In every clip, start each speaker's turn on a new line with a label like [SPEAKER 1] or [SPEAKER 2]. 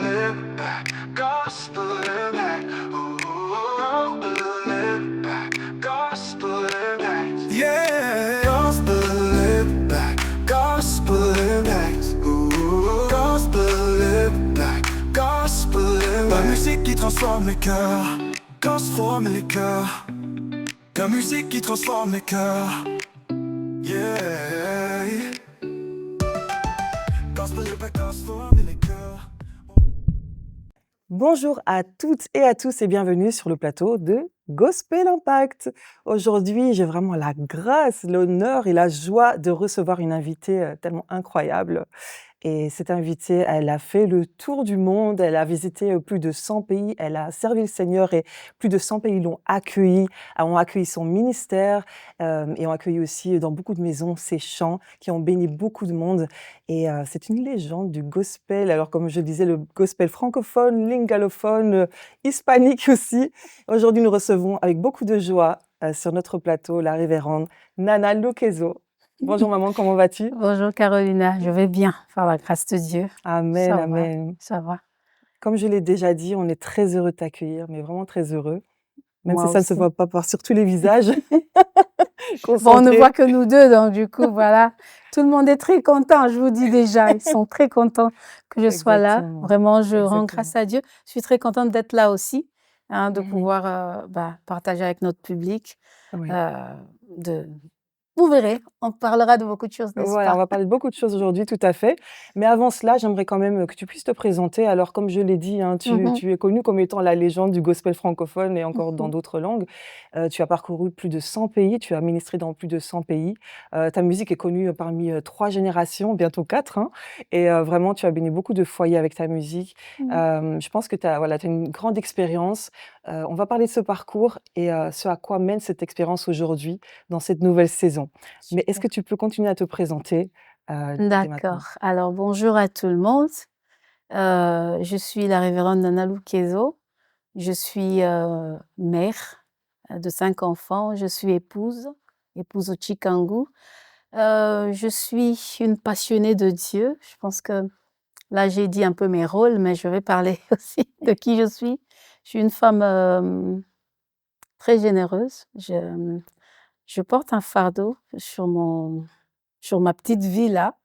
[SPEAKER 1] impact, gospel impact. Ooh, impact, gospel impact. Yeah, gospel impact, gospel impact. Ooh, gospel impact, gospel impact. La musique qui transforme les cœurs, transforme les cœurs. La musique qui transforme les cœurs. Yeah. Gospel impact, transforme les cœurs.
[SPEAKER 2] Bonjour à toutes et à tous et bienvenue sur le plateau de Gospel Impact. Aujourd'hui, j'ai vraiment la grâce, l'honneur et la joie de recevoir une invitée tellement incroyable. Et cette invitée, elle a fait le tour du monde, elle a visité plus de 100 pays, elle a servi le Seigneur et plus de 100 pays ont accueilli son ministère et ont accueilli aussi dans beaucoup de maisons ses chants qui ont béni beaucoup de monde. Et c'est une légende du gospel, alors comme je le disais, le gospel francophone, lingalophone, hispanique aussi. Aujourd'hui, nous recevons avec beaucoup de joie sur notre plateau la révérende Nana Lukezo. Bonjour maman, comment vas-tu?
[SPEAKER 3] Bonjour Carolina, je vais bien, par la grâce de Dieu.
[SPEAKER 2] Amen,
[SPEAKER 3] Ça va,
[SPEAKER 2] amen.
[SPEAKER 3] ça va.
[SPEAKER 2] Comme je l'ai déjà dit, on est très heureux de t'accueillir, mais vraiment très heureux. Même
[SPEAKER 3] Moi
[SPEAKER 2] si ça ne se
[SPEAKER 3] aussi.
[SPEAKER 2] voit pas sur tous les visages.
[SPEAKER 3] Bon, on ne voit que nous deux, donc du coup, voilà. Tout le monde est très content, je vous dis déjà. Ils sont très contents que je sois là.
[SPEAKER 2] Exactement.
[SPEAKER 3] Vraiment, je rends
[SPEAKER 2] Exactement.
[SPEAKER 3] grâce à Dieu. Je suis très contente d'être là aussi, de
[SPEAKER 2] Mhm.
[SPEAKER 3] pouvoir partager avec notre public.
[SPEAKER 2] Oui.
[SPEAKER 3] Vous verrez, on parlera de beaucoup de choses, n'est-ce
[SPEAKER 2] Voilà, on
[SPEAKER 3] pas?
[SPEAKER 2] va parler de beaucoup de choses aujourd'hui, tout à fait. Mais avant cela, j'aimerais quand même que tu puisses te présenter. Alors, comme je l'ai dit, hein,
[SPEAKER 3] Mhm.
[SPEAKER 2] tu es connue comme étant la légende du gospel francophone et encore dans d'autres langues. Tu as parcouru plus de 100 pays, tu as ministré dans plus de 100 pays. Ta musique est connue parmi 3 générations, bientôt 4. Hein, et vraiment, tu as béni beaucoup de foyers avec ta musique. Je pense que tu as, voilà, une grande expérience. On va parler de ce parcours et ce à quoi mène cette expérience aujourd'hui dans cette nouvelle saison. Mais est-ce que tu peux continuer à te présenter dès maintenant?
[SPEAKER 3] D'accord. Alors, bonjour à tout le monde. Je suis la révérende Nana Lukezo. Je suis mère de 5 enfants. Je suis épouse au Chikangu. Je suis une passionnée de Dieu. Je pense que là, j'ai dit un peu mes rôles, mais je vais parler aussi de qui je suis. Je suis une femme très généreuse. Je porte un fardeau sur ma petite vie là,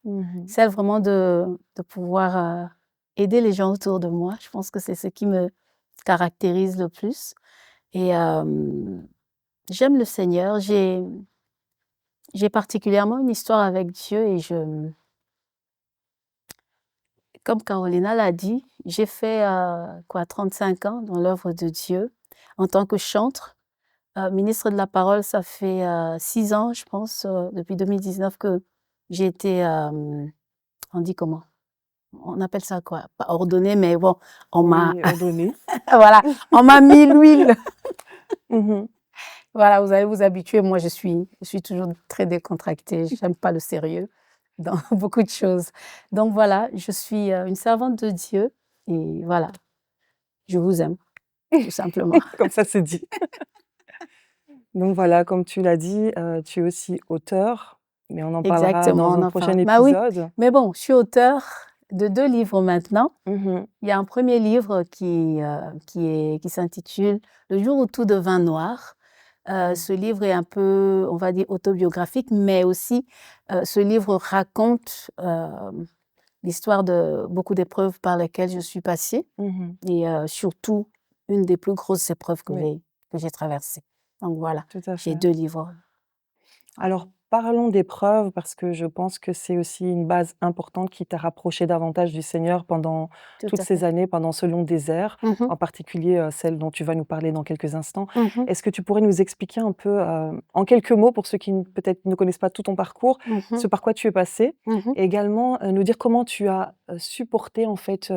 [SPEAKER 3] celle vraiment de pouvoir aider les gens autour de moi. Je pense que c'est ce qui me caractérise le plus. Et j'aime le Seigneur. J'ai particulièrement une histoire avec Dieu et comme Carolina l'a dit, j'ai fait 35 ans dans l'œuvre de Dieu en tant que chantre. Ministre de la parole, ça fait 6 ans, je pense, depuis 2019 que j'ai été, on dit comment? On appelle ça quoi? Pas ordonnée, mais bon, on m'a
[SPEAKER 2] Oui, ordonné.
[SPEAKER 3] voilà, on m'a mis l'huile.
[SPEAKER 2] Mhm.
[SPEAKER 3] Voilà, vous allez vous habituer. Moi, je suis toujours très décontractée. J'aime pas le sérieux dans beaucoup de choses. Donc voilà, je suis une servante de Dieu et voilà, je vous aime, tout simplement.
[SPEAKER 2] Comme ça, c'est dit. Donc voilà, comme tu l'as dit, tu es aussi auteur, mais on en parlera
[SPEAKER 3] Exactement,
[SPEAKER 2] dans
[SPEAKER 3] on
[SPEAKER 2] un
[SPEAKER 3] en
[SPEAKER 2] prochain
[SPEAKER 3] parle. Bah oui,
[SPEAKER 2] épisode.
[SPEAKER 3] mais bon, je suis auteure de 2 livres maintenant.
[SPEAKER 2] Mhm.
[SPEAKER 3] Il y a un premier livre qui s'intitule Le jour où tout devint noir. Ce livre est un peu, on va dire, autobiographique, mais aussi ce livre raconte l'histoire de beaucoup d'épreuves par lesquelles je suis passée
[SPEAKER 2] Mhm.
[SPEAKER 3] et surtout une des plus grosses épreuves que
[SPEAKER 2] Oui.
[SPEAKER 3] j'ai traversées. Donc voilà,
[SPEAKER 2] Tout à
[SPEAKER 3] j'ai
[SPEAKER 2] fait.
[SPEAKER 3] 2 livres.
[SPEAKER 2] Alors, parlons d'épreuves parce que je pense que c'est aussi une base importante qui t'a rapproché davantage du Seigneur pendant
[SPEAKER 3] Tout
[SPEAKER 2] toutes
[SPEAKER 3] à
[SPEAKER 2] ces
[SPEAKER 3] fait.
[SPEAKER 2] années, pendant ce long désert,
[SPEAKER 3] Mmh.
[SPEAKER 2] en particulier celle dont tu vas nous parler dans quelques instants.
[SPEAKER 3] Mmh.
[SPEAKER 2] Est-ce que tu pourrais nous expliquer un peu, en quelques mots, pour ceux qui peut-être ne connaissent pas tout ton parcours,
[SPEAKER 3] Mmh.
[SPEAKER 2] ce par quoi tu es passé,
[SPEAKER 3] Mmh.
[SPEAKER 2] et également nous dire comment tu as supporté en fait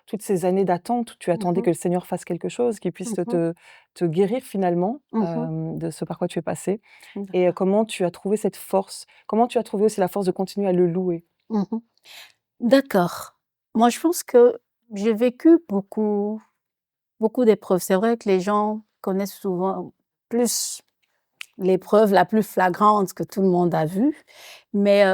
[SPEAKER 2] toutes ces années d'attente où tu attendais
[SPEAKER 3] Mmh.
[SPEAKER 2] que le Seigneur fasse quelque chose, qu'il puisse
[SPEAKER 3] Mmh.
[SPEAKER 2] te guérir finalement
[SPEAKER 3] Mmh.
[SPEAKER 2] de ce par quoi tu es passé. Et
[SPEAKER 3] D'accord.
[SPEAKER 2] comment tu as trouvé cette force? Comment tu as trouvé aussi la force de continuer à le louer?
[SPEAKER 3] Mmh. D'accord. Moi, je pense que j'ai vécu beaucoup d'épreuves. C'est vrai que les gens connaissent souvent plus l'épreuve la plus flagrante que tout le monde a vue, mais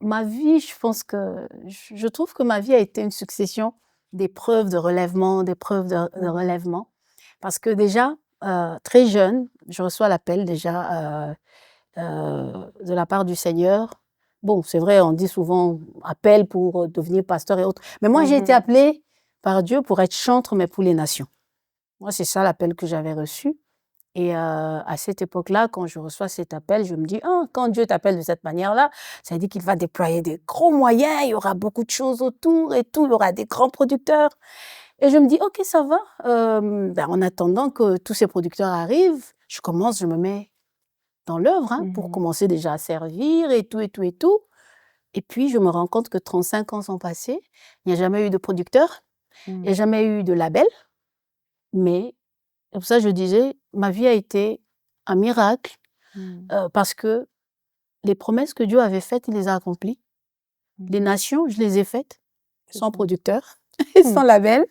[SPEAKER 3] ma vie, je pense que je trouve que ma vie a été une succession des preuves de relèvement, des preuves de relèvement. Parce que déjà, très jeune, je reçois l'appel déjà de la part du Seigneur. Bon, c'est vrai, on dit souvent appel pour devenir pasteur et autres. Mais moi, j'ai été appelée par Dieu pour être chantre, mais pour les nations. Moi, c'est ça l'appel que j'avais reçu. Et à cette époque-là, quand je reçois cet appel, je me dis, ah, quand Dieu t'appelle de cette manière-là, ça veut dire qu'il va déployer des gros moyens, il y aura beaucoup de choses autour et tout, il y aura des grands producteurs. Et je me dis, ok, ça va. En attendant que tous ces producteurs arrivent, je me mets dans l'œuvre pour commencer déjà à servir et tout, et tout, et tout. Et puis, je me rends compte que 35 ans sont passés, il n'y a jamais eu de producteur, il n'y a jamais eu de label, mais c'est pour ça que je disais, ma vie a été un miracle parce que les promesses que Dieu avait faites, il les a accomplies. Les nations, je les ai faites sans producteur et sans label.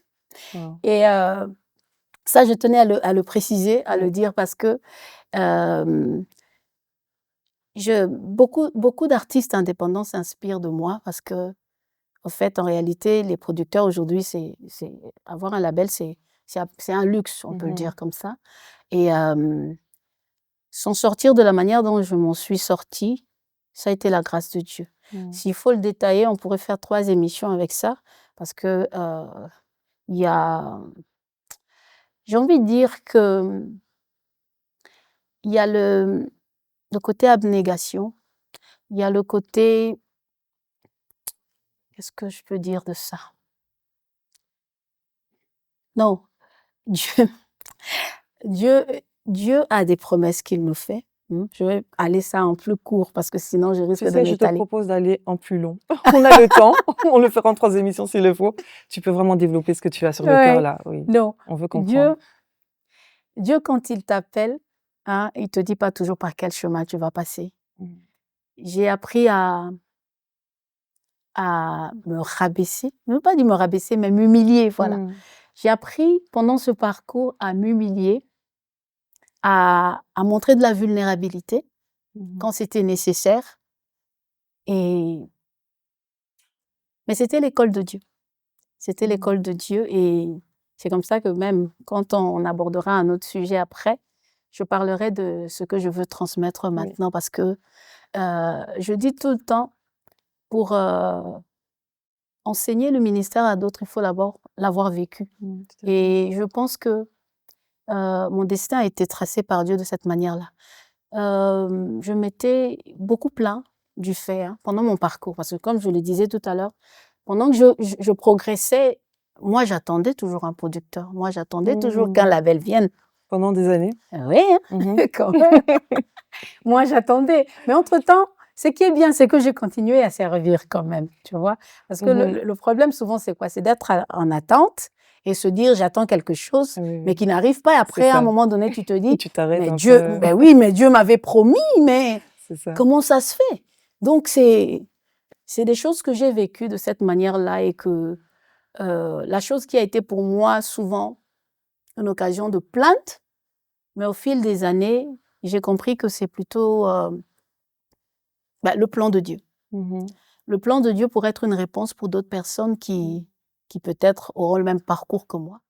[SPEAKER 3] Et ça, je tenais à le préciser, à le dire parce que beaucoup d'artistes indépendants s'inspirent de moi parce que, en fait, en réalité, les producteurs aujourd'hui, avoir un label, c'est un luxe, on peut le dire comme ça. Et s'en sortir de la manière dont je m'en suis sortie, ça a été la grâce de Dieu. S'il faut le détailler, on pourrait faire 3 émissions avec ça parce que il y a, j'ai envie de dire que il y a le côté abnégation, il y a le côté, qu'est-ce que je peux dire de ça? Non, Dieu, Dieu, Dieu a des promesses qu'il nous fait. Je vais aller ça en plus court parce que sinon je risque
[SPEAKER 2] Tu
[SPEAKER 3] de
[SPEAKER 2] sais, je te
[SPEAKER 3] m'étaler.
[SPEAKER 2] propose d'aller en plus long. On a le temps, on le fera en 3 émissions s'il le faut. Tu peux vraiment développer ce que tu as sur le cœur
[SPEAKER 3] Ouais.
[SPEAKER 2] là, oui.
[SPEAKER 3] Non,
[SPEAKER 2] On veut comprendre.
[SPEAKER 3] Dieu, quand il t'appelle, il te dit pas toujours par quel chemin tu vas passer. J'ai appris à me rabaisser, je veux pas dire me rabaisser, mais m'humilier, voilà. J'ai appris pendant ce parcours à m'humilier, à montrer de la vulnérabilité quand c'était nécessaire. Mais c'était l'école de Dieu. C'était l'école de Dieu et c'est comme ça que même quand on abordera un autre sujet après, je parlerai de ce que je veux transmettre maintenant parce que je dis tout le temps, pour enseigner le ministère à d'autres, il faut d'abord l'avoir vécu. Et je pense que mon destin a été tracé par Dieu de cette manière-là. Je m'étais beaucoup plaint du fait pendant mon parcours, parce que comme je le disais tout à l'heure, pendant que je progressais, moi j'attendais toujours un producteur, moi j'attendais toujours qu'un label vienne.
[SPEAKER 2] Pendant des années?
[SPEAKER 3] Oui, quand même. Moi j'attendais. Mais entre-temps, ce qui est bien, c'est que j'ai continué à servir quand même, tu vois. Parce que le problème souvent, c'est quoi? C'est d'être en attente et se dire j'attends quelque chose, mais qui n'arrive pas. Et après, à un moment donné, tu te dis,
[SPEAKER 2] tu t'arrêtes
[SPEAKER 3] mais
[SPEAKER 2] un
[SPEAKER 3] Dieu,
[SPEAKER 2] peu.
[SPEAKER 3] ben oui, mais Dieu m'avait promis, mais
[SPEAKER 2] ça.
[SPEAKER 3] Comment ça se fait? Donc, c'est des choses que j'ai vécues de cette manière-là et que la chose qui a été pour moi souvent une occasion de plainte, mais au fil des années, j'ai compris que c'est plutôt le plan de Dieu. Le plan de Dieu pour être une réponse pour d'autres personnes qui peut-être auront le même parcours que moi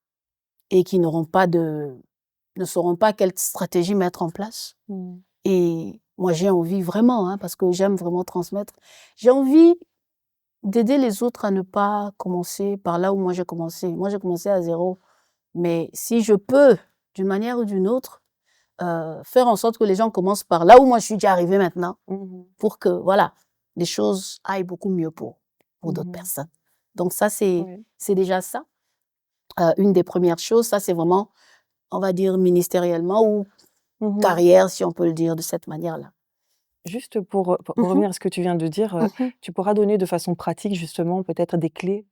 [SPEAKER 3] et qui ne sauront pas quelle stratégie mettre en place. Et moi, j'ai envie vraiment, parce que j'aime vraiment transmettre, j'ai envie d'aider les autres à ne pas commencer par là où moi j'ai commencé. Moi, j'ai commencé à 0. Mais si je peux, d'une manière ou d'une autre, faire en sorte que les gens commencent par là où moi je suis déjà arrivée maintenant, pour que, voilà, les choses aillent beaucoup mieux pour d'autres personnes. Donc ça, c'est déjà ça. Une des premières choses, ça c'est vraiment, on va dire, ministériellement ou carrière, si on peut le dire de cette manière-là.
[SPEAKER 2] Juste pour revenir à ce que tu viens de dire, tu pourras donner de façon pratique justement peut-être des clés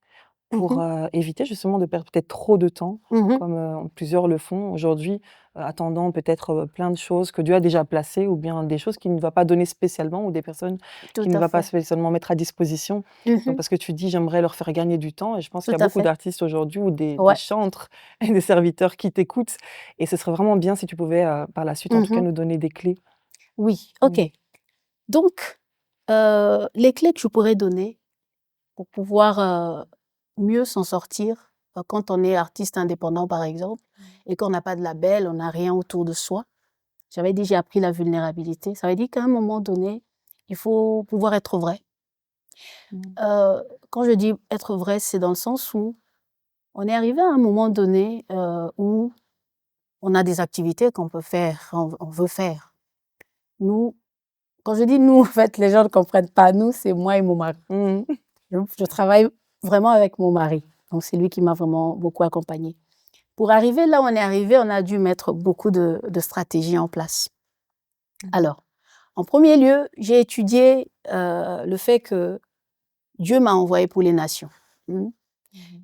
[SPEAKER 2] pour éviter justement de perdre peut-être trop de temps, comme plusieurs le font aujourd'hui, attendant peut-être plein de choses que Dieu a déjà placées ou bien des choses qu'il ne va pas donner spécialement ou des personnes qu'il ne va pas spécialement mettre à disposition. Donc, parce que tu dis, j'aimerais leur faire gagner du temps et je pense qu'il y a beaucoup d'artistes aujourd'hui ou des chantres et des serviteurs qui t'écoutent et ce serait vraiment bien si tu pouvais par la suite en tout cas nous donner des clés.
[SPEAKER 3] Oui, ok. Donc, les clés que je pourrais donner pour pouvoir mieux s'en sortir quand on est artiste indépendant, par exemple, et qu'on n'a pas de label, on n'a rien autour de soi. J'avais dit, j'ai appris la vulnérabilité. Ça veut dire qu'à un moment donné, il faut pouvoir être vrai. Quand je dis être vrai, c'est dans le sens où on est arrivé à un moment donné où on a des activités qu'on peut faire, on veut faire. Nous, quand je dis nous, en fait, les gens ne comprennent pas. Nous, c'est moi et mon mari. Je travaille vraiment avec mon mari. Donc, c'est lui qui m'a vraiment beaucoup accompagnée. Pour arriver là où on est arrivé, on a dû mettre beaucoup de stratégies en place. Alors, en premier lieu, j'ai étudié le fait que Dieu m'a envoyé pour les nations.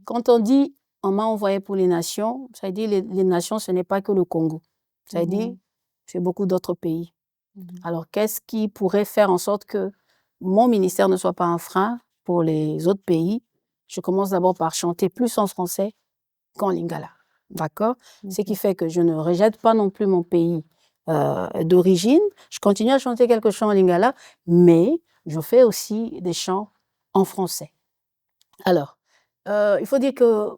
[SPEAKER 3] Quand on dit on m'a envoyé pour les nations, ça veut dire les nations, ce n'est pas que le Congo. Ça veut dire c'est beaucoup d'autres pays. Alors, qu'est-ce qui pourrait faire en sorte que mon ministère ne soit pas un frein pour les autres pays? Je commence d'abord par chanter plus en français qu'en lingala. D'accord? Ce qui fait que je ne rejette pas non plus mon pays d'origine. Je continue à chanter quelques chants en lingala, mais je fais aussi des chants en français. Alors, il faut dire que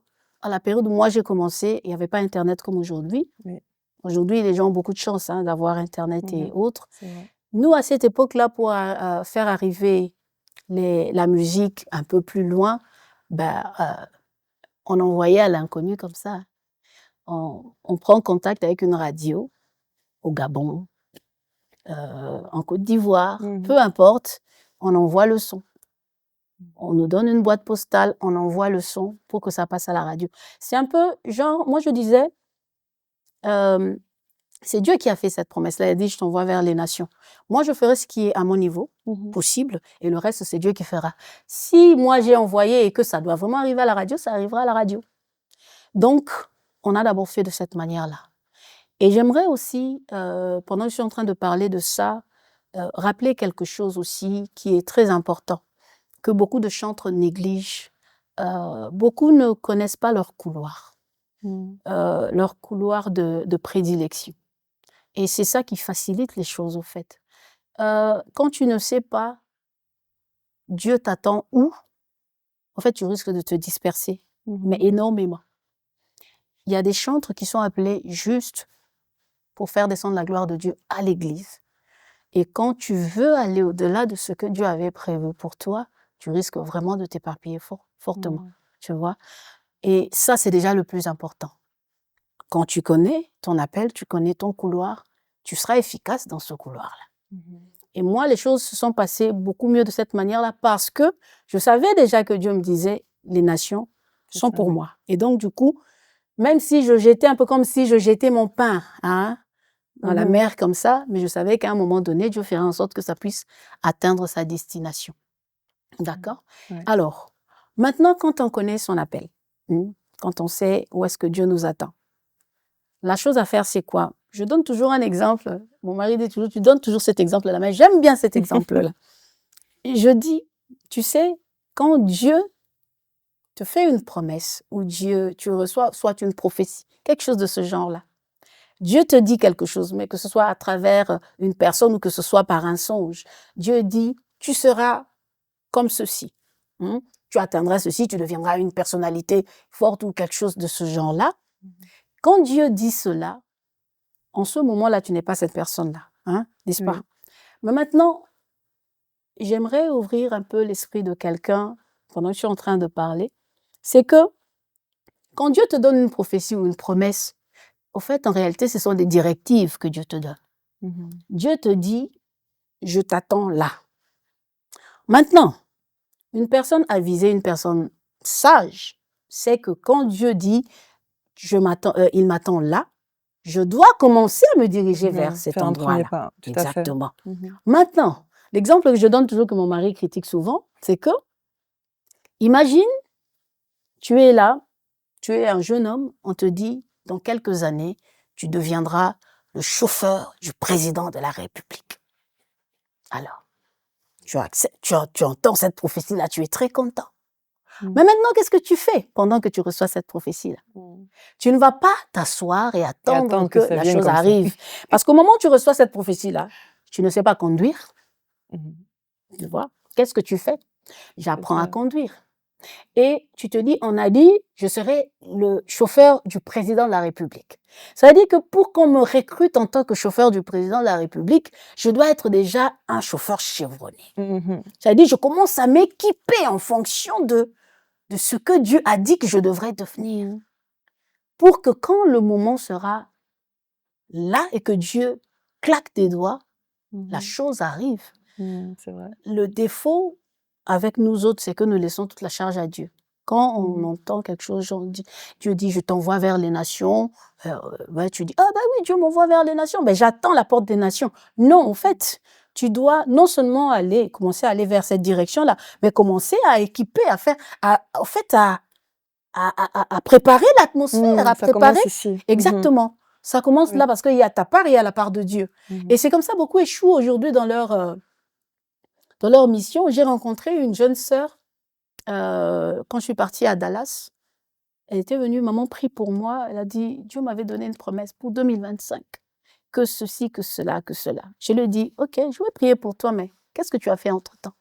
[SPEAKER 3] à la période où moi j'ai commencé, il n'y avait pas Internet comme aujourd'hui.
[SPEAKER 2] Oui.
[SPEAKER 3] Aujourd'hui, les gens ont beaucoup de chance d'avoir Internet et autres.
[SPEAKER 2] C'est vrai.
[SPEAKER 3] Nous, à cette époque-là, pour faire arriver la musique un peu plus loin, on envoyait à l'inconnu comme ça. On prend contact avec une radio au Gabon, en Côte d'Ivoire, peu importe, on envoie le son. On nous donne une boîte postale, on envoie le son pour que ça passe à la radio. C'est un peu genre, moi je disais, c'est Dieu qui a fait cette promesse-là. Il a dit, je t'envoie vers les nations. Moi, je ferai ce qui est à mon niveau possible et le reste, c'est Dieu qui fera. Si moi j'ai envoyé et que ça doit vraiment arriver à la radio, ça arrivera à la radio. Donc, on a d'abord fait de cette manière-là. Et j'aimerais aussi, pendant que je suis en train de parler de ça, rappeler quelque chose aussi qui est très important, que beaucoup de chantres négligent. Beaucoup ne connaissent pas leur couloir de prédilection. Et c'est ça qui facilite les choses, au fait. Quand tu ne sais pas Dieu t'attend où, en fait, tu risques de te disperser, mais énormément. Il y a des chantres qui sont appelés juste pour faire descendre la gloire de Dieu à l'église. Et quand tu veux aller au-delà de ce que Dieu avait prévu pour toi, tu risques vraiment de t'éparpiller fortement, tu vois. Et ça, c'est déjà le plus important. Quand tu connais ton appel, tu connais ton couloir, tu seras efficace dans ce couloir-là. Et moi, les choses se sont passées beaucoup mieux de cette manière-là parce que je savais déjà que Dieu me disait, les nations sont pour moi. Et donc, du coup, même si je jetais un peu comme si je jetais mon pain dans la mer comme ça, mais je savais qu'à un moment donné, Dieu ferait en sorte que ça puisse atteindre sa destination. D'accord? Alors, maintenant, quand on connaît son appel, quand on sait où est-ce que Dieu nous attend, la chose à faire, c'est quoi? Je donne toujours un exemple. Mon mari dit toujours, tu donnes toujours cet exemple-là, mais j'aime bien cet exemple-là. Et je dis, tu sais, quand Dieu te fait une promesse, ou tu reçois soit une prophétie, quelque chose de ce genre-là, Dieu te dit quelque chose, mais que ce soit à travers une personne ou que ce soit par un songe, Dieu dit, tu seras comme ceci. Tu atteindras ceci, tu deviendras une personnalité forte ou quelque chose de ce genre-là. Quand Dieu dit cela, en ce moment-là, tu n'es pas cette personne-là, n'est-ce pas? Mais maintenant, j'aimerais ouvrir un peu l'esprit de quelqu'un pendant que je suis en train de parler. C'est que quand Dieu te donne une prophétie ou une promesse, au fait, en réalité, ce sont des directives que Dieu te donne. Dieu te dit, je t'attends là. Maintenant, une personne avisée, une personne sage, sait que quand Dieu dit, il m'attend là, je dois commencer à me diriger vers cet endroit-là. Exactement. Maintenant, l'exemple que je donne toujours, que mon mari critique souvent, c'est que, imagine, tu es là, tu es un jeune homme, on te dit, dans quelques années, tu deviendras le chauffeur du président de la République. Alors, tu entends cette prophétie-là, tu es très content. Mais maintenant, qu'est-ce que tu fais pendant que tu reçois cette prophétie-là? Tu ne vas pas t'asseoir et attendre que la chose arrive. Parce qu'au moment où tu reçois cette prophétie-là, tu ne sais pas conduire. Tu vois? Qu'est-ce que tu fais? J'apprends à conduire. et tu te dis, on a dit, je serai le chauffeur du président de la République. Ça veut dire que pour qu'on me recrute en tant que chauffeur du président de la République, je dois être déjà un chauffeur chevronné.
[SPEAKER 2] Mhm.
[SPEAKER 3] Ça veut dire, je commence à m'équiper en fonction de ce que Dieu a dit que je devrais devenir. Pour que quand le moment sera là et que Dieu claque des doigts, la
[SPEAKER 2] Mhm.
[SPEAKER 3] chose arrive.
[SPEAKER 2] C'est vrai.
[SPEAKER 3] Le défaut avec nous autres, c'est que nous laissons toute la charge à Dieu. Quand on
[SPEAKER 2] Mhm.
[SPEAKER 3] entend quelque chose, Dieu dit, je t'envoie vers les nations, ouais, tu dis, ah ben oui, Dieu m'envoie vers les nations, ben j'attends la porte des nations. Non, en fait, tu dois non seulement commencer à aller vers cette direction-là, mais commencer à équiper, à faire, en fait, à préparer l'atmosphère, à
[SPEAKER 2] Ça
[SPEAKER 3] préparer.
[SPEAKER 2] commence ici. Mhm.
[SPEAKER 3] Exactement. Ça commence
[SPEAKER 2] Oui.
[SPEAKER 3] là parce qu'il y a ta part et il y a la part de Dieu.
[SPEAKER 2] Mhm.
[SPEAKER 3] Et c'est comme ça, beaucoup échouent aujourd'hui dans leur mission. J'ai rencontré une jeune sœur quand je suis partie à Dallas. Elle était venue, maman prie pour moi. Elle a dit, Dieu m'avait donné une promesse pour 2025. Que ceci, que cela, que cela. Je lui ai dit, ok, je vais prier pour toi, mais qu'est-ce que tu as fait entre-temps?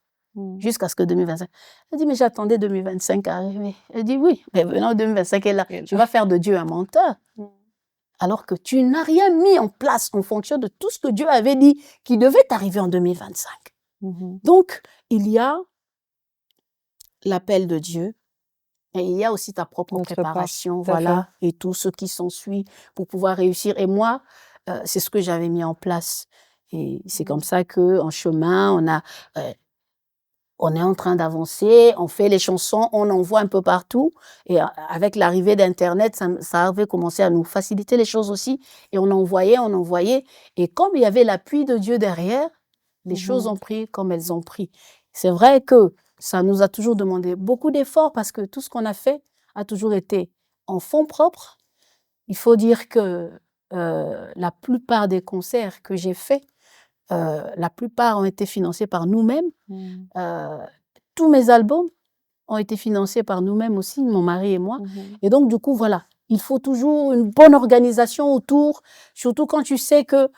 [SPEAKER 3] Jusqu'à ce que 2025. Elle dit, mais j'attendais 2025 à arriver. Elle dit, oui, mais maintenant 2025 est là. Tu vas faire de Dieu un menteur. Alors que tu n'as rien mis en place en fonction de tout ce que Dieu avait dit qui devait arriver en 2025. Donc, il y a l'appel de Dieu et il y a aussi ta propre
[SPEAKER 2] Notre part,
[SPEAKER 3] préparation,
[SPEAKER 2] tout à fait.
[SPEAKER 3] voilà, et tout ce qui s'ensuit pour pouvoir réussir. Et moi, c'est ce que j'avais mis en place. Et c'est comme ça qu'en chemin, on est en train d'avancer, on fait les chansons, on envoie un peu partout. Et avec l'arrivée d'Internet, ça avait commencé à nous faciliter les choses aussi. Et on envoyait. Et comme il y avait l'appui de Dieu derrière, les choses ont pris comme elles ont pris. C'est vrai que ça nous a toujours demandé beaucoup d'efforts parce que tout ce qu'on a fait a toujours été en fonds propres. Il faut dire que la plupart des concerts que j'ai faits, la plupart ont été financés par nous-mêmes. Tous mes albums ont été financés par nous-mêmes aussi, mon mari et moi. Et donc, du coup, voilà, il faut toujours une bonne organisation autour, surtout quand tu sais que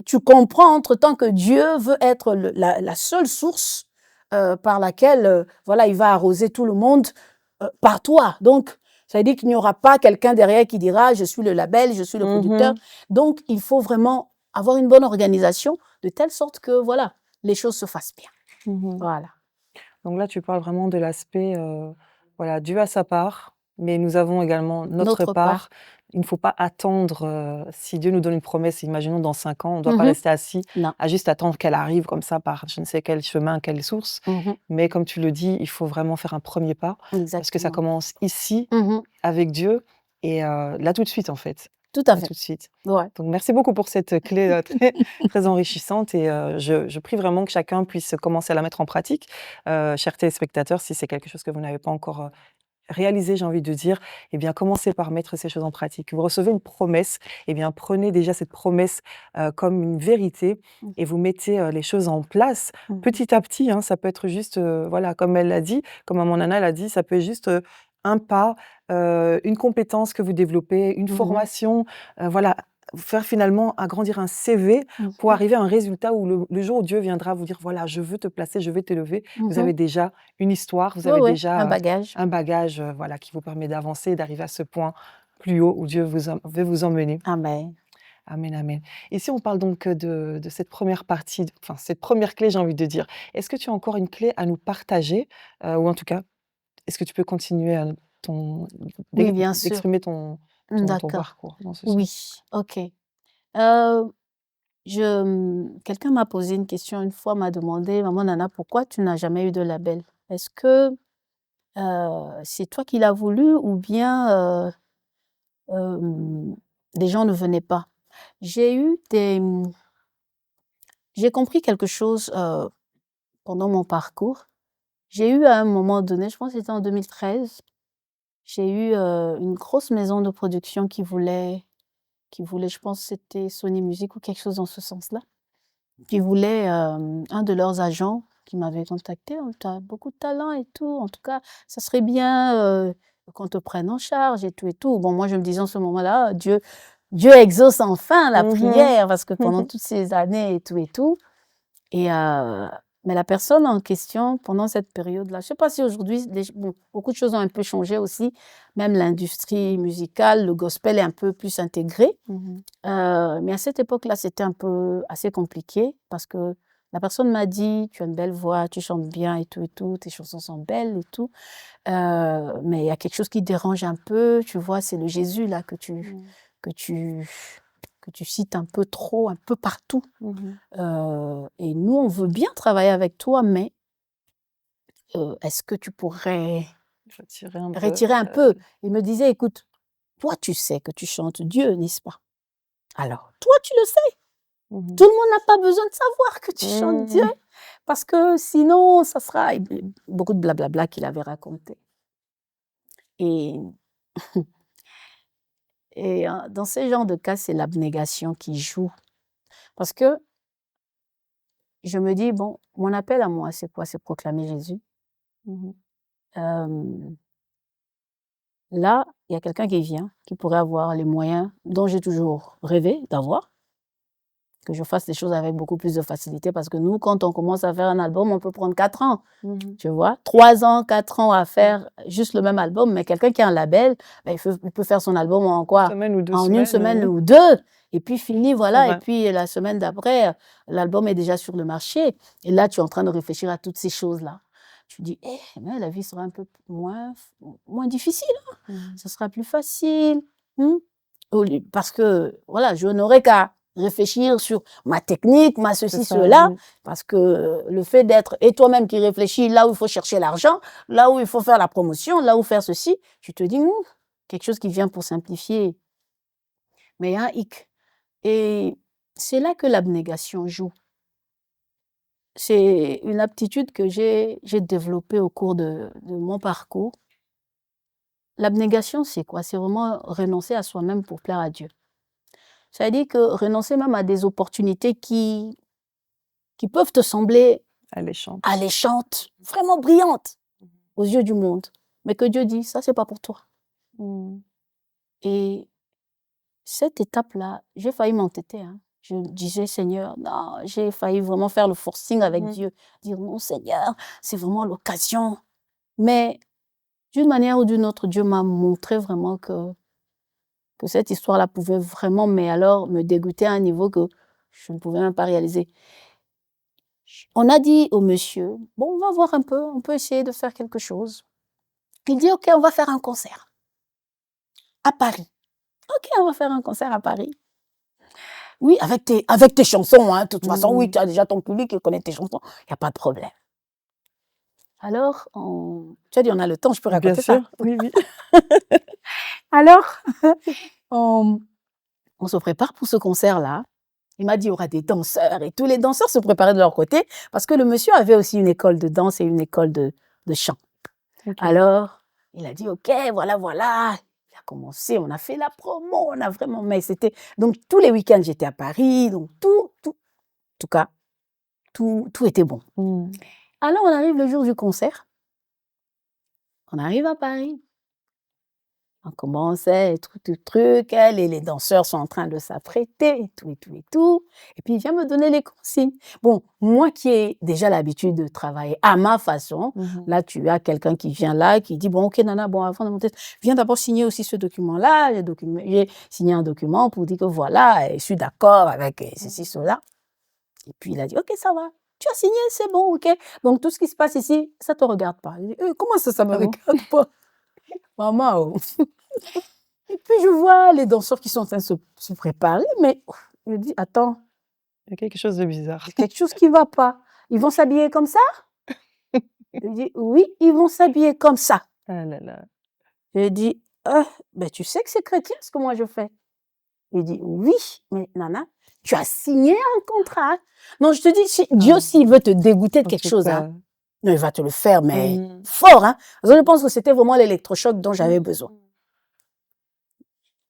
[SPEAKER 3] tu comprends entre-temps que Dieu veut être la seule source par laquelle voilà, il va arroser tout le monde par toi. Donc, ça veut dire qu'il n'y aura pas quelqu'un derrière qui dira « je suis le label, je suis le producteur ». Donc, il faut vraiment avoir une bonne organisation de telle sorte que, voilà, les choses se fassent bien. Voilà.
[SPEAKER 2] Donc là, tu parles vraiment de l'aspect, voilà, Dieu a sa part, mais nous avons également notre
[SPEAKER 3] Notre part.
[SPEAKER 2] part. Il ne faut pas attendre, si Dieu nous donne une promesse, imaginons dans 5 ans, on ne doit pas rester assis
[SPEAKER 3] Non.
[SPEAKER 2] à juste attendre qu'elle arrive comme ça par je ne sais quel chemin, quelle source. Mais comme tu le dis, il faut vraiment faire un premier pas parce que ça
[SPEAKER 3] Exactement.
[SPEAKER 2] commence ici avec Dieu et là tout de suite en fait.
[SPEAKER 3] Tout à
[SPEAKER 2] Là
[SPEAKER 3] fait.
[SPEAKER 2] tout de suite.
[SPEAKER 3] Ouais.
[SPEAKER 2] Donc merci beaucoup pour cette clé très, très enrichissante et je prie vraiment que chacun puisse commencer à la mettre en pratique. Chers téléspectateurs, si c'est quelque chose que vous n'avez pas encore réalisé, j'ai envie de dire, eh bien commencez par mettre ces choses en pratique. Vous recevez une promesse, eh bien prenez déjà cette promesse comme une vérité et vous mettez les choses en place petit à petit. Ça peut être juste, voilà, comme elle l'a dit, comme maman Nana l'a dit, ça peut être juste un pas, une compétence que vous développez, une formation, voilà, faire finalement agrandir un CV pour arriver à un résultat où le jour où Dieu viendra vous dire voilà, je veux te placer, je vais t'élever. Vous avez déjà une histoire, vous avez
[SPEAKER 3] Ouais,
[SPEAKER 2] déjà
[SPEAKER 3] un bagage.
[SPEAKER 2] un bagage voilà, qui vous permet d'avancer, d'arriver à ce point plus haut où Dieu veut vous emmener.
[SPEAKER 3] Amen.
[SPEAKER 2] Amen, amen. Et si on parle donc de cette première partie, enfin cette première clé, j'ai envie de dire, est-ce que tu as encore une clé à nous partager ou en tout cas, est-ce que tu peux continuer
[SPEAKER 3] Oui, bien sûr.
[SPEAKER 2] d'exprimer ton
[SPEAKER 3] D'accord.
[SPEAKER 2] parcours dans ce sens?
[SPEAKER 3] Oui, ok. Quelqu'un m'a posé une question une fois, m'a demandé, maman Nana, pourquoi tu n'as jamais eu de label? Est-ce que c'est toi qui l'as voulu ou bien les gens ne venaient pas? J'ai compris quelque chose pendant mon parcours. J'ai eu à un moment donné, je pense que c'était en 2013, j'ai eu une grosse maison de production qui voulait, je pense que c'était Sony Music ou quelque chose dans ce sens-là, qui voulait un de leurs agents qui m'avait contacté. Tu as beaucoup de talent et tout. En tout cas, ça serait bien qu'on te prenne en charge et tout et tout. Bon, moi, je me disais en ce moment-là, Dieu exauce enfin la prière parce que pendant toutes ces années et tout et tout. Et Mais la personne en question, pendant cette période-là, je ne sais pas si aujourd'hui, bon, beaucoup de choses ont un peu changé aussi, même l'industrie musicale, le gospel est un peu plus intégré. Mais à cette époque-là, c'était un peu assez compliqué parce que la personne m'a dit, tu as une belle voix, tu chantes bien et tout, tes chansons sont belles et tout. Mais il y a quelque chose qui dérange un peu, tu vois, c'est le Jésus là que tu, que tu cites un peu trop, un peu partout. Et nous, on veut bien travailler avec toi, mais est-ce que tu pourrais
[SPEAKER 2] Retirer un peu.
[SPEAKER 3] retirer un peu? Il me disait, écoute, toi, tu sais que tu chantes Dieu, n'est-ce pas? Alors, toi, tu le sais. Tout le monde n'a pas besoin de savoir que tu chantes Dieu, parce que sinon, ça sera beaucoup de blablabla qu'il avait raconté. Et, et dans ce genre de cas, c'est l'abnégation qui joue. Parce que je me dis, bon, mon appel à moi, c'est quoi? C'est proclamer Jésus. Euh, Là, il y a quelqu'un qui vient, qui pourrait avoir les moyens dont j'ai toujours rêvé d'avoir, que je fasse les choses avec beaucoup plus de facilité, parce que nous, quand on commence à faire un album, on peut prendre 4 ans, tu vois, 3 ans, 4 ans à faire juste le même album, mais quelqu'un qui a un label, ben, il peut faire son album en quoi?
[SPEAKER 2] Semaine ou 2
[SPEAKER 3] En
[SPEAKER 2] semaines,
[SPEAKER 3] une semaine ou 2, et puis fini, voilà,
[SPEAKER 2] vrai.
[SPEAKER 3] et puis la semaine d'après, l'album est déjà sur le marché, et là, tu es en train de réfléchir à toutes ces choses-là. Tu dis, mais la vie sera un peu moins difficile, ça sera plus facile, parce que, voilà, je n'aurai qu'à réfléchir sur ma technique, ma ceci, cela, parce que le fait d'être, et toi-même qui réfléchis là où il faut chercher l'argent, là où il faut faire la promotion, là où faire ceci, tu te dis, quelque chose qui vient pour simplifier. Mais il y a un hic. Et c'est là que l'abnégation joue. C'est une aptitude que j'ai développée au cours de mon parcours. L'abnégation, c'est quoi? C'est vraiment renoncer à soi-même pour plaire à Dieu. Ça veut dire que renoncer même à des opportunités qui peuvent te sembler alléchantes, vraiment brillantes aux yeux du monde, mais que Dieu dit, ça, c'est pas pour toi. Et cette étape-là, j'ai failli m'entêter. Je disais, Seigneur, non, j'ai failli vraiment faire le forcing avec Dieu, dire, non, Seigneur, c'est vraiment l'occasion. Mais d'une manière ou d'une autre, Dieu m'a montré vraiment que cette histoire-là pouvait vraiment, mais alors, me dégoûter à un niveau que je ne pouvais même pas réaliser. On a dit au monsieur, bon, on va voir un peu, on peut essayer de faire quelque chose. Il dit, OK, on va faire un concert à Paris. OK, on va faire un concert à Paris. Oui, avec tes chansons, de toute façon, oui, tu as déjà ton public qui connaît tes chansons, il n'y a pas de problème. Alors, tu as dit, on a le temps, je peux raconter ça?
[SPEAKER 2] Bien sûr, oui.
[SPEAKER 3] Alors, on se prépare pour ce concert-là. Il m'a dit, il y aura des danseurs, et tous les danseurs se préparaient de leur côté, parce que le monsieur avait aussi une école de danse et une école de chant. Alors, il a dit, OK, voilà. Il a commencé, on a fait la promo, on a vraiment, mais c'était, donc tous les week-ends, j'étais à Paris, donc en tout cas, tout était bon. Alors, on arrive le jour du concert, on arrive à Paris, on commençait, truc, les danseurs sont en train de s'apprêter, et tout. Et puis, il vient me donner les consignes. Bon, moi qui ai déjà l'habitude de travailler à ma façon, là, tu as quelqu'un qui vient là, qui dit, bon, OK, Nana, bon, avant de monter, viens d'abord signer aussi ce document-là. J'ai signé un document pour dire que voilà, je suis d'accord avec ceci, cela. Et puis, il a dit, OK, ça va. Tu as signé, c'est bon, OK. Donc, tout ce qui se passe ici, ça ne te regarde pas. Je dis, comment ça me regarde pas? Maman, Et puis je vois les danseurs qui sont en train de se préparer, mais je dis, attends,
[SPEAKER 2] il y a quelque chose de bizarre.
[SPEAKER 3] il y a quelque chose qui ne va pas. Ils vont s'habiller comme ça? Je dis, oui, ils vont s'habiller comme ça.
[SPEAKER 2] Ah là là.
[SPEAKER 3] Je dis, ben, tu sais que c'est chrétien ce que moi je fais. Il dit, oui, mais Nana, tu as signé un contrat. Non, je te dis, Dieu, s'il veut te dégoûter de quelque chose, non, il va te le faire, mais fort. Parce que je pense que c'était vraiment l'électrochoc dont j'avais besoin.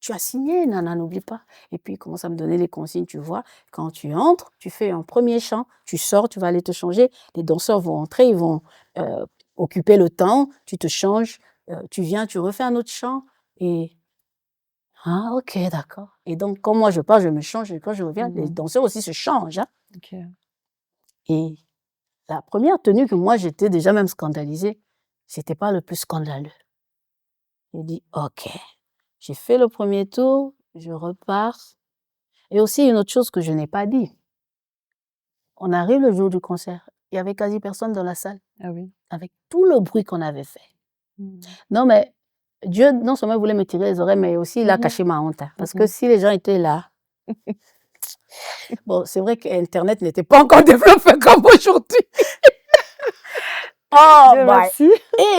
[SPEAKER 3] Tu as signé, Nana, n'oublie pas. Et puis, il commence à me donner les consignes, tu vois. Quand tu entres, tu fais un premier chant, tu sors, tu vas aller te changer. Les danseurs vont entrer, ils vont occuper le temps, tu te changes, tu viens, tu refais un autre chant. Et, OK, d'accord. Et donc, quand moi je pars, je me change, et quand je reviens, les danseurs aussi se changent. Et la première tenue que moi, j'étais déjà même scandalisée, c'était pas le plus scandaleux. J'ai dit: «OK». J'ai fait le premier tour, je repars et aussi une autre chose que je n'ai pas dit. On arrive le jour du concert, il y avait quasi personne dans la salle,
[SPEAKER 2] Ah oui.
[SPEAKER 3] avec tout le bruit qu'on avait fait.
[SPEAKER 2] Mmh.
[SPEAKER 3] Non, mais Dieu, non seulement voulait me tirer les oreilles, mais aussi il a
[SPEAKER 2] Mmh mh.
[SPEAKER 3] caché ma honte, hein, parce que
[SPEAKER 2] Mmh.
[SPEAKER 3] si les gens étaient là, bon, c'est vrai qu'internet n'était pas encore développé comme aujourd'hui. Oh
[SPEAKER 2] Dieu
[SPEAKER 3] bah,
[SPEAKER 2] merci.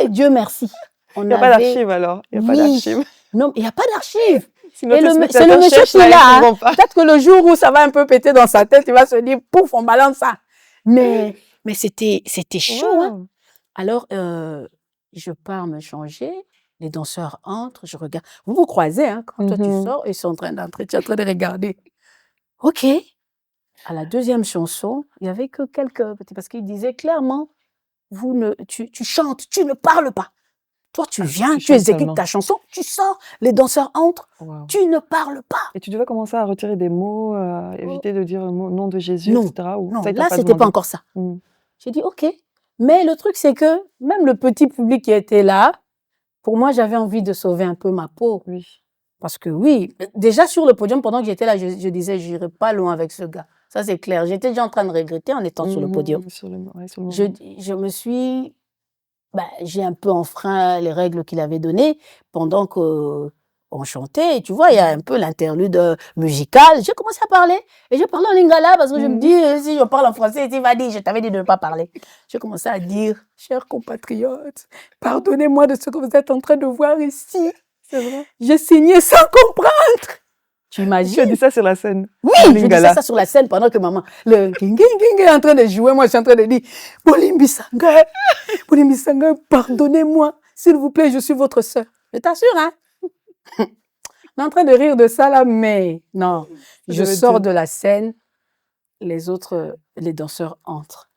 [SPEAKER 3] et Dieu merci,
[SPEAKER 2] Il
[SPEAKER 3] on
[SPEAKER 2] y a pas
[SPEAKER 3] avait
[SPEAKER 2] d'archives alors? Il y a pas
[SPEAKER 3] oui,
[SPEAKER 2] d'archives?
[SPEAKER 3] non, il y a pas d'archives
[SPEAKER 2] Sinon
[SPEAKER 3] et
[SPEAKER 2] tes
[SPEAKER 3] c'est le
[SPEAKER 2] spectateurs
[SPEAKER 3] monsieur
[SPEAKER 2] cherchent
[SPEAKER 3] qui est
[SPEAKER 2] là, ils
[SPEAKER 3] là, hein.
[SPEAKER 2] trouveront pas.
[SPEAKER 3] Peut-être que le jour où ça va un peu péter dans sa tête, il va se dire: «Pouf, on balance ça». Mais c'était chaud, hein.
[SPEAKER 2] Waouh!
[SPEAKER 3] Alors, je pars me changer, les danseurs entrent, je regarde. Vous vous croisez, hein, quand toi tu
[SPEAKER 2] Mmh.
[SPEAKER 3] sors, ils sont en train d'entrer, tu es en train de regarder. OK. À la deuxième chanson, il y avait que quelques petits parce qu'il disait clairement: «Vous ne tu chantes, tu ne parles pas. Toi, tu
[SPEAKER 2] Ah,
[SPEAKER 3] viens,
[SPEAKER 2] tu
[SPEAKER 3] tu
[SPEAKER 2] chantes
[SPEAKER 3] exécutes
[SPEAKER 2] seulement.
[SPEAKER 3] ta chanson, tu sors, les danseurs entrent,
[SPEAKER 2] Waouh!
[SPEAKER 3] tu ne parles pas».
[SPEAKER 2] Et tu devais commencer à retirer des mots,
[SPEAKER 3] Oh,
[SPEAKER 2] éviter de dire le mot nom de Jésus et
[SPEAKER 3] non,
[SPEAKER 2] cetera ou
[SPEAKER 3] non,
[SPEAKER 2] ça, il t'a
[SPEAKER 3] là,
[SPEAKER 2] pas
[SPEAKER 3] c'était pas
[SPEAKER 2] demandé?
[SPEAKER 3] encore ça.
[SPEAKER 2] Mmh.
[SPEAKER 3] J'ai dit: «OK». Mais le truc, c'est que même le petit public qui était là, pour moi, j'avais envie de sauver un peu ma peau.
[SPEAKER 2] Oui.
[SPEAKER 3] Parce que oui, déjà sur le podium, pendant que j'étais là, je disais: «J'irai pas loin avec ce gars». Ça, c'est clair. J'étais déjà en train de regretter en étant sur le podium.
[SPEAKER 2] Sur le ouais, sur le
[SPEAKER 3] Je
[SPEAKER 2] moment.
[SPEAKER 3] je me suis bah, j'ai un peu enfreint les règles qu'il avait données pendant qu'on chantait. Et tu vois, il y a un peu l'interlude, musical. J'ai commencé à parler et j'ai parlé en lingala parce que je me
[SPEAKER 2] Mmh.
[SPEAKER 3] dis: Si je parle en français, tu vas dire: "Je t'avais dit de ne pas parler"». J'ai commencé à dire: «Chers compatriotes, pardonnez-moi de ce que vous êtes en train de voir ici.
[SPEAKER 2] C'est vrai?
[SPEAKER 3] J'ai signé sans comprendre». Tu
[SPEAKER 2] Tu as
[SPEAKER 3] imagines?
[SPEAKER 2] dit ça sur la scène,
[SPEAKER 3] Oui,
[SPEAKER 2] en
[SPEAKER 3] je disais
[SPEAKER 2] lingala?
[SPEAKER 3] ça sur la scène pendant que maman, le ging ging ging est en train de jouer. Moi, je suis en train de dire: Bolimbi Sanga, pardonnez-moi. S'il vous plaît, je suis votre sœur. Je t'assure, hein. On est en train de rire de ça là, mais non.
[SPEAKER 2] Ça
[SPEAKER 3] Je
[SPEAKER 2] devait être
[SPEAKER 3] sors
[SPEAKER 2] dur.
[SPEAKER 3] de la scène, les danseurs entrent.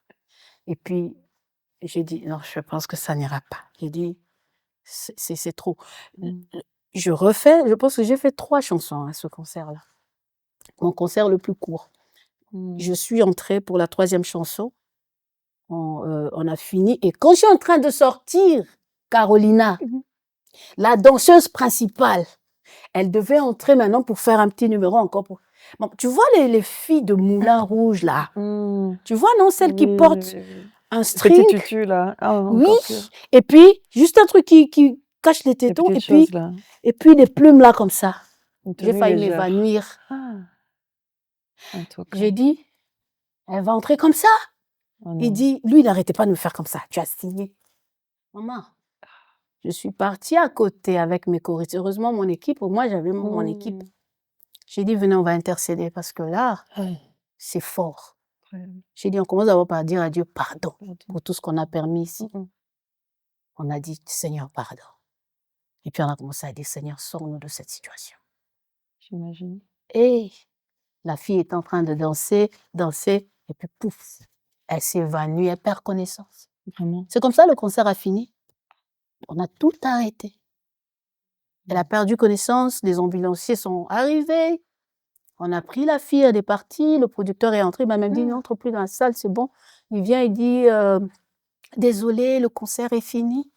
[SPEAKER 3] Et puis, j'ai dit: «Non, je pense que ça n'ira pas». J'ai dit: C'est trop».
[SPEAKER 2] Mmh.
[SPEAKER 3] Je pense que j'ai fait 3 chansons à ce concert-là. Mon concert le plus court.
[SPEAKER 2] Mmh.
[SPEAKER 3] Je suis entrée pour la 3e chanson, on a fini et quand je suis en train de sortir, Carolina,
[SPEAKER 2] Mmh.
[SPEAKER 3] la danseuse principale, elle devait entrer maintenant pour faire un petit numéro encore pour bon, tu vois les filles de Moulin Rouge là?
[SPEAKER 2] Mmh.
[SPEAKER 3] Tu vois, non? Celles qui
[SPEAKER 2] Oui,
[SPEAKER 3] portent
[SPEAKER 2] oui, oui.
[SPEAKER 3] un
[SPEAKER 2] Le petit
[SPEAKER 3] string?
[SPEAKER 2] tutu là. Ah,
[SPEAKER 3] Oui,
[SPEAKER 2] encore pire.
[SPEAKER 3] et puis juste un truc qui cache les
[SPEAKER 2] Les
[SPEAKER 3] tétons
[SPEAKER 2] petites choses là.
[SPEAKER 3] et puis des plumes là comme ça.
[SPEAKER 2] Une
[SPEAKER 3] J'ai
[SPEAKER 2] tenue
[SPEAKER 3] failli
[SPEAKER 2] légère.
[SPEAKER 3] m'évanouir.
[SPEAKER 2] Ah! En tout cas.
[SPEAKER 3] J'ai dit: «Elle va entrer comme ça?»
[SPEAKER 2] Oh
[SPEAKER 3] Il
[SPEAKER 2] non.
[SPEAKER 3] dit: «Lui, il n'arrêtait pas de me faire comme ça. Tu as signé». Maman, je suis partie à côté avec mes choristes. Heureusement, mon équipe, moi, j'avais mon équipe.
[SPEAKER 2] Mmh.
[SPEAKER 3] J'ai dit: «Venez, on va intercéder parce que là,
[SPEAKER 2] Ouais.
[SPEAKER 3] c'est fort».
[SPEAKER 2] Incroyable.
[SPEAKER 3] J'ai dit: «On commence d'abord par dire à Dieu pardon
[SPEAKER 2] Pardon.
[SPEAKER 3] pour tout ce qu'on a permis ici».
[SPEAKER 2] Mmh.
[SPEAKER 3] On a dit: «Seigneur, pardon». Et puis on a commencé à dire: «Seigneur, sors-nous de cette situation».
[SPEAKER 2] J'imagine.
[SPEAKER 3] Et la fille est en train de danser, danser, et puis pouf, elle s'évanouit, elle perd connaissance.
[SPEAKER 2] Vraiment.
[SPEAKER 3] C'est comme ça le concert a fini. On a tout arrêté. Elle a perdu connaissance, les ambulanciers sont arrivés. On a pris la fille, elle est partie, le producteur est entré, il m'a même dit:
[SPEAKER 2] Ah!
[SPEAKER 3] «N'entre plus dans la salle, c'est bon». Il vient, il dit: «Désolé, le concert est fini.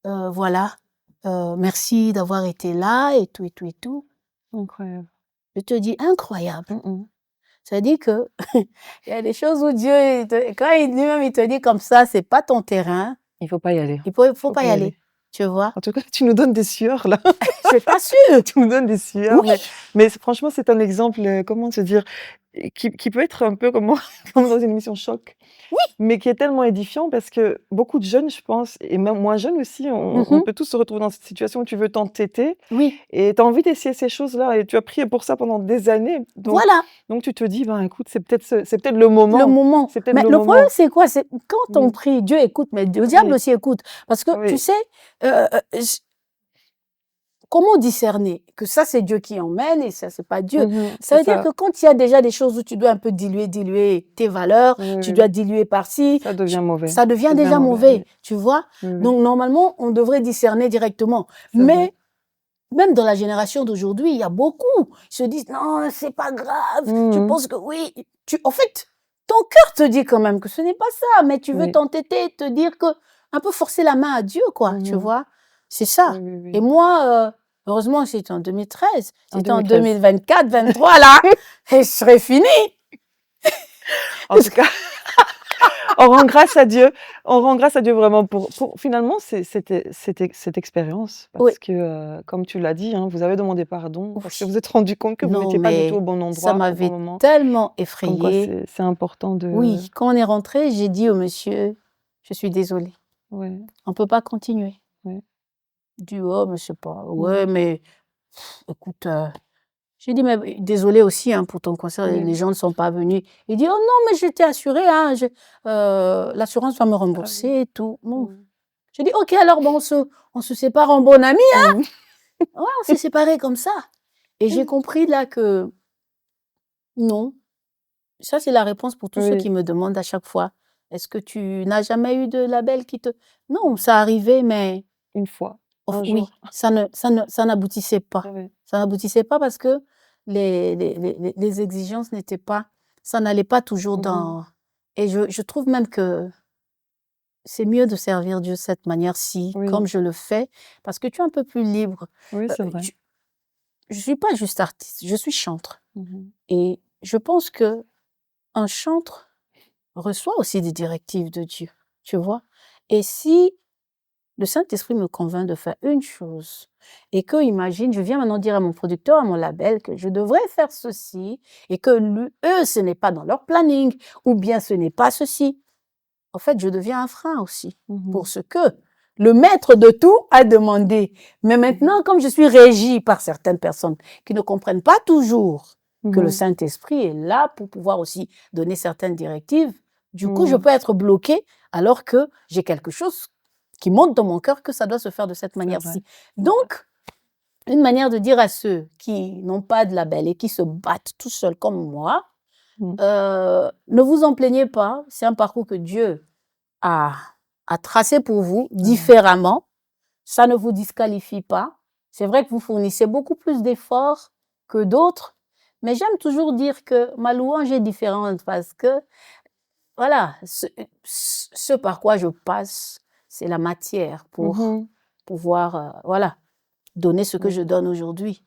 [SPEAKER 3] Voilà, merci d'avoir été là» et tout et tout et tout.
[SPEAKER 2] Incroyable.
[SPEAKER 3] Je te dis incroyable.
[SPEAKER 2] Mmh.
[SPEAKER 3] Ça dit que il y a des choses où Dieu, quand lui-même il te dit comme ça, c'est pas ton terrain,
[SPEAKER 2] Il faut pas y aller.
[SPEAKER 3] faut pas y aller, tu vois?
[SPEAKER 2] En tout cas, tu nous donnes des sueurs là.
[SPEAKER 3] Je t'assure.
[SPEAKER 2] Tu nous donnes des sueurs,
[SPEAKER 3] Oui,
[SPEAKER 2] mais franchement, c'est un exemple, comment te dire? Qui peut être un peu comme moi, comme dans une émission choc, mais qui est tellement édifiant parce que beaucoup de jeunes, je pense et même moins jeunes aussi, on
[SPEAKER 3] mmh
[SPEAKER 2] peut tous se retrouver dans cette situation où tu veux t'entêter
[SPEAKER 3] oui,
[SPEAKER 2] et tu as envie d'essayer ces choses-là et tu as prié pour ça pendant des années.
[SPEAKER 3] voilà,
[SPEAKER 2] Donc tu te dis: «Ben, écoute, c'est peut-être le
[SPEAKER 3] le
[SPEAKER 2] moment,
[SPEAKER 3] moment.
[SPEAKER 2] c'est peut-être
[SPEAKER 3] Mais
[SPEAKER 2] le
[SPEAKER 3] le problème,
[SPEAKER 2] moment».
[SPEAKER 3] c'est quoi? C'est quand on
[SPEAKER 2] Mmh.
[SPEAKER 3] prie, Dieu écoute, mais le diable
[SPEAKER 2] Oui,
[SPEAKER 3] aussi écoute. Parce que tu
[SPEAKER 2] oui.
[SPEAKER 3] sais, j comment discerner que ça, c'est Dieu qui emmène et ça, c'est pas Dieu? Ça
[SPEAKER 2] C'est
[SPEAKER 3] veut dire
[SPEAKER 2] ça.
[SPEAKER 3] que quand il y a déjà des choses où tu dois un peu diluer tes valeurs,
[SPEAKER 2] Oui,
[SPEAKER 3] tu
[SPEAKER 2] oui,
[SPEAKER 3] dois
[SPEAKER 2] oui.
[SPEAKER 3] diluer par-ci,
[SPEAKER 2] Ça devient mauvais.
[SPEAKER 3] ça devient
[SPEAKER 2] Ça devient
[SPEAKER 3] déjà
[SPEAKER 2] mauvais,
[SPEAKER 3] mauvais,
[SPEAKER 2] oui.
[SPEAKER 3] tu vois?
[SPEAKER 2] Oui, oui.
[SPEAKER 3] Donc normalement, on devrait discerner directement.
[SPEAKER 2] C'est vrai.
[SPEAKER 3] Mais même dans la génération d'aujourd'hui, il y a beaucoup, ils se disent: «Non, c'est pas grave, je
[SPEAKER 2] Mmh.
[SPEAKER 3] pense que oui». En fait, ton cœur te dit quand même que ce n'est pas ça, mais tu veux
[SPEAKER 2] Oui.
[SPEAKER 3] t'entêter, te dire que, un peu forcer la main à Dieu, quoi, tu vois. C'est ça.
[SPEAKER 2] Oui, oui,
[SPEAKER 3] Et
[SPEAKER 2] oui.
[SPEAKER 3] moi, heureusement, c'était en 2013.
[SPEAKER 2] En
[SPEAKER 3] C'était en
[SPEAKER 2] 2013.
[SPEAKER 3] 2024, 23 là, et je serais finie.
[SPEAKER 2] En tout cas, on rend grâce à Dieu. On rend grâce à Dieu vraiment pour finalement cette expérience.
[SPEAKER 3] Oui.
[SPEAKER 2] Parce que, comme tu l'as dit, hein, vous avez demandé pardon parce que
[SPEAKER 3] Oui.
[SPEAKER 2] vous êtes rendu compte que vous
[SPEAKER 3] Non,
[SPEAKER 2] n'étiez pas du tout au
[SPEAKER 3] mais
[SPEAKER 2] bon
[SPEAKER 3] ça
[SPEAKER 2] endroit au bon
[SPEAKER 3] m'avait
[SPEAKER 2] moment.
[SPEAKER 3] tellement
[SPEAKER 2] Comme quoi
[SPEAKER 3] effrayée.
[SPEAKER 2] c'est important de
[SPEAKER 3] Oui, quand on est rentré, j'ai dit au monsieur, je suis désolée,
[SPEAKER 2] ouais,
[SPEAKER 3] on peut pas continuer.
[SPEAKER 2] ouais.
[SPEAKER 3] Il dit, oh, mais je sais pas.
[SPEAKER 2] Mmh.
[SPEAKER 3] Ouais, mais écoute, j'ai dit, mais désolée aussi hein, pour ton concert,
[SPEAKER 2] Oui.
[SPEAKER 3] les gens ne sont pas venus. Il dit, oh non, mais j'étais assurée, hein, l'assurance va me
[SPEAKER 2] Ah
[SPEAKER 3] rembourser
[SPEAKER 2] oui.
[SPEAKER 3] et tout. Bon.
[SPEAKER 2] Mmh.
[SPEAKER 3] J'ai dit, ok, alors bon, on se sépare en bon ami.
[SPEAKER 2] Mmh.
[SPEAKER 3] Ouais, on s'est séparés comme ça. Et j'ai compris là que non. Ça, c'est la réponse pour tous ceux
[SPEAKER 2] Oui,
[SPEAKER 3] qui me demandent à chaque fois. Est-ce que tu n'as jamais eu de label qui te... Non, ça arrivait, mais
[SPEAKER 2] une fois, un
[SPEAKER 3] oui,
[SPEAKER 2] jour.
[SPEAKER 3] ça n'aboutissait pas.
[SPEAKER 2] Oui.
[SPEAKER 3] Ça n'aboutissait pas parce que les exigences n'étaient pas... Ça n'allait pas toujours
[SPEAKER 2] Mmh.
[SPEAKER 3] dans... Et je trouve même que c'est mieux de servir Dieu de cette manière-ci,
[SPEAKER 2] Oui,
[SPEAKER 3] comme je le fais, parce que tu es un peu plus libre.
[SPEAKER 2] oui, c'est
[SPEAKER 3] Euh,
[SPEAKER 2] vrai.
[SPEAKER 3] je suis pas juste artiste, je suis chantre.
[SPEAKER 2] Mmh.
[SPEAKER 3] Et je pense que un chantre reçoit aussi des directives de Dieu, tu vois. Et si le Saint-Esprit me convainc de faire une chose et que, imagine, je viens maintenant dire à mon producteur, à mon label, que je devrais faire ceci et que eux, ce n'est pas dans leur planning ou bien ce n'est pas ceci, en fait, je deviens un frein aussi
[SPEAKER 2] Mmh.
[SPEAKER 3] pour ce que le maître de tout a demandé. Mais maintenant, comme je suis régie par certaines personnes qui ne comprennent pas toujours que le
[SPEAKER 2] Mmh.
[SPEAKER 3] Saint-Esprit est là pour pouvoir aussi donner certaines directives, du coup, je
[SPEAKER 2] Mmh.
[SPEAKER 3] peux être bloquée alors que j'ai quelque chose qui monte dans mon cœur que ça doit se faire de cette
[SPEAKER 2] C'est vrai.
[SPEAKER 3] manière-ci. Donc, une manière de dire à ceux qui n'ont pas de label et qui se battent tout seuls comme moi,
[SPEAKER 2] Mmh.
[SPEAKER 3] ne vous en plaignez pas, c'est un parcours que Dieu a tracé pour vous différemment. Ça ne vous disqualifie pas. C'est vrai que vous fournissez beaucoup plus d'efforts que d'autres, mais j'aime toujours dire que ma louange est différente parce que, voilà, ce par quoi je passe, c'est la matière pour
[SPEAKER 2] Mmh.
[SPEAKER 3] pouvoir, voilà, donner ce que
[SPEAKER 2] Oui,
[SPEAKER 3] je donne aujourd'hui.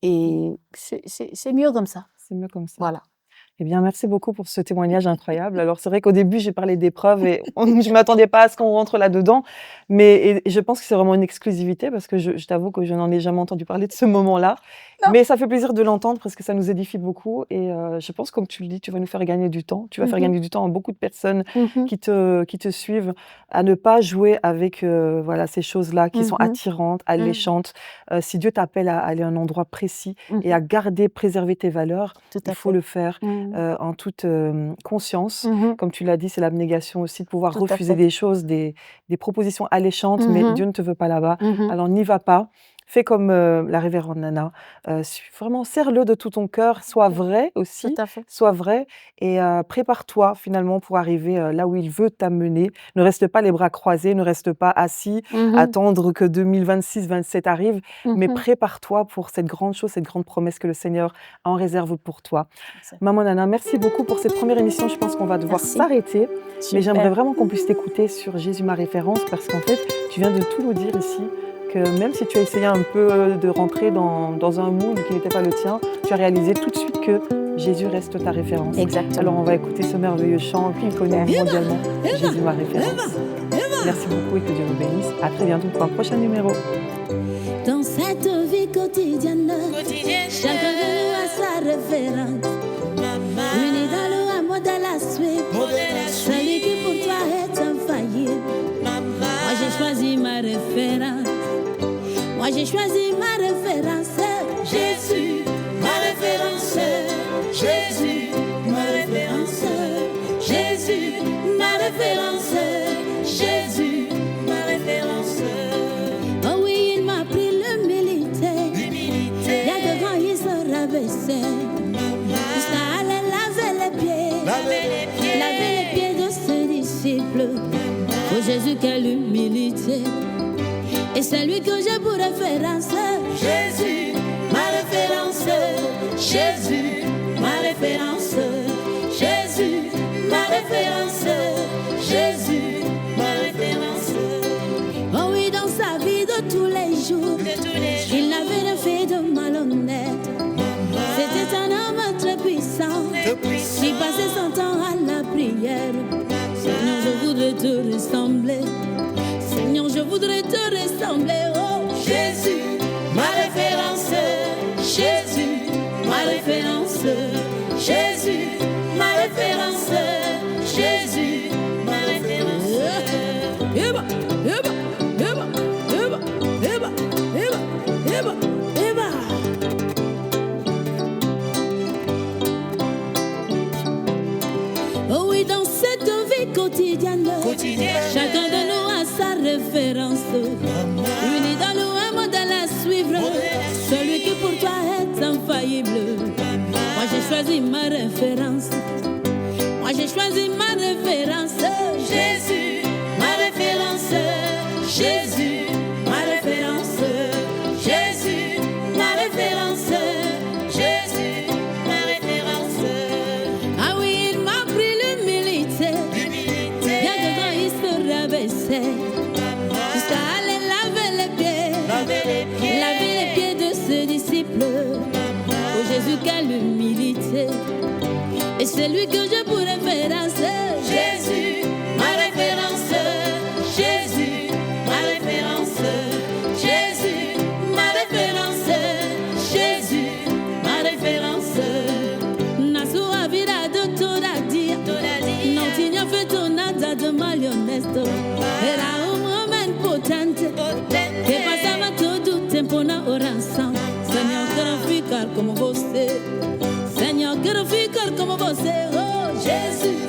[SPEAKER 3] Et c'est mieux comme ça.
[SPEAKER 2] c'est mieux comme ça.
[SPEAKER 3] Voilà.
[SPEAKER 2] Eh bien, merci beaucoup pour ce témoignage incroyable. Alors, c'est vrai qu'au début, j'ai parlé d'épreuves et je m'attendais pas à ce qu'on rentre là-dedans, mais et je pense que c'est vraiment une exclusivité parce que je t'avoue que je n'en ai jamais entendu parler de ce moment-là.
[SPEAKER 3] Non.
[SPEAKER 2] Mais ça fait plaisir de l'entendre parce que ça nous édifie beaucoup et je pense, comme tu le dis, tu vas nous faire gagner du temps. Tu vas faire
[SPEAKER 3] Mhm.
[SPEAKER 2] gagner du temps à beaucoup de personnes
[SPEAKER 3] Mhm.
[SPEAKER 2] qui te suivent, à ne pas jouer avec voilà, ces choses-là qui sont
[SPEAKER 3] Mhm.
[SPEAKER 2] attirantes, alléchantes. Si Dieu t'appelle à aller à un endroit précis et à
[SPEAKER 3] Mhm.
[SPEAKER 2] garder, préserver tes valeurs,
[SPEAKER 3] Tout
[SPEAKER 2] il
[SPEAKER 3] à
[SPEAKER 2] faut
[SPEAKER 3] fait.
[SPEAKER 2] le faire
[SPEAKER 3] Mhm.
[SPEAKER 2] en toute conscience.
[SPEAKER 3] Mhm.
[SPEAKER 2] Comme tu l'as dit, c'est l'abnégation aussi de pouvoir
[SPEAKER 3] Tout à
[SPEAKER 2] refuser
[SPEAKER 3] fait.
[SPEAKER 2] des choses, des propositions alléchantes, mais
[SPEAKER 3] Mhm.
[SPEAKER 2] Dieu ne te veut pas là-bas.
[SPEAKER 3] Mhm.
[SPEAKER 2] Alors n'y va pas. Fais comme la révérende Nana. Vraiment, serre-le de tout ton cœur. Sois vrai
[SPEAKER 3] Tout
[SPEAKER 2] aussi.
[SPEAKER 3] à fait.
[SPEAKER 2] Sois vrai et prépare-toi finalement pour arriver là où il veut t'amener. Ne reste pas les bras croisés, ne reste pas assis,
[SPEAKER 3] Mhm.
[SPEAKER 2] attendre que 2026-27 arrive, mais
[SPEAKER 3] Mhm.
[SPEAKER 2] prépare-toi pour cette grande chose, cette grande promesse que le Seigneur en réserve pour toi.
[SPEAKER 3] Exact.
[SPEAKER 2] Maman Nana, merci beaucoup pour cette première émission. Je pense qu'on va devoir
[SPEAKER 3] Merci.
[SPEAKER 2] s'arrêter, mais
[SPEAKER 3] Super.
[SPEAKER 2] j'aimerais vraiment qu'on puisse t'écouter sur Jésus ma référence parce qu'en fait, tu viens de tout nous dire ici, que même si tu as essayé un peu de rentrer dans un moule qui n'était pas le tien, tu as réalisé tout de suite que Jésus reste ta référence.
[SPEAKER 3] Exactement.
[SPEAKER 2] Alors on va écouter ce merveilleux chant qui est connu mondialement, Jésus ma référence. Merci beaucoup et que Dieu vous bénisse. À très bientôt pour un prochain numéro.
[SPEAKER 4] Dans cette vie quotidienne, chacun de nous a sa référence. Uni dans le modèle à suivre, celui qui pour toi est infaillible. Moi j'ai choisi ma référence. Moi j'ai choisi ma référence. Jésus, ma référence. Jésus, ma référence. Jésus, ma référence. Jésus, ma référence. Oh oui, il m'a pris l'humilité. Il y a devant, il se rabaissait. Jusqu'à aller laver les pieds. Laver les pieds de ses disciples. Oh Jésus, quelle humilité. Et c'est lui que j'ai pour référence. Jésus, ma référence. Jésus, ma référence. Jésus, connaître. C'était un homme très puissant qui passait son temps à la prière. Seigneur, je voudrais te ressembler. Seigneur, je voudrais te ressembler. Oh Jésus, ma référence. Jésus, ma référence. Jésus, ma référence. Jésus, ma référence. Eba, eba, eba, eba, eba, eba, eba, eba. Oh oui, dans cette vie quotidienne, chacun de nous a sa référence. Unis dans le un modèle à suivre, celui qui pour toi est infaillible. Moi j'ai choisi ma référence. Moi j'ai choisi ma référence. Jésus, ma référence. Jésus, ma référence. Jésus, ma référence. Jésus, ma référence. Ah oui, il m'a pris l'humilité. Bien dedans il se rabaissait jusqu'à aller laver les pieds. Laver les pieds de ses disciples. Oh Jésus, quelle humilité. Et c'est lui que je pourrais faire Jésus, ma référence. Jésus, ma référence. Jésus, ma référence. Jésus, ma référence. Nasu avira de toda dia. Non tinha feito nada de mal e honesto. Era homem potente que passava todo o tempo na oração. Senhor, quero ficar como você. Senhor, quero ficar como você. Oh, Jésus.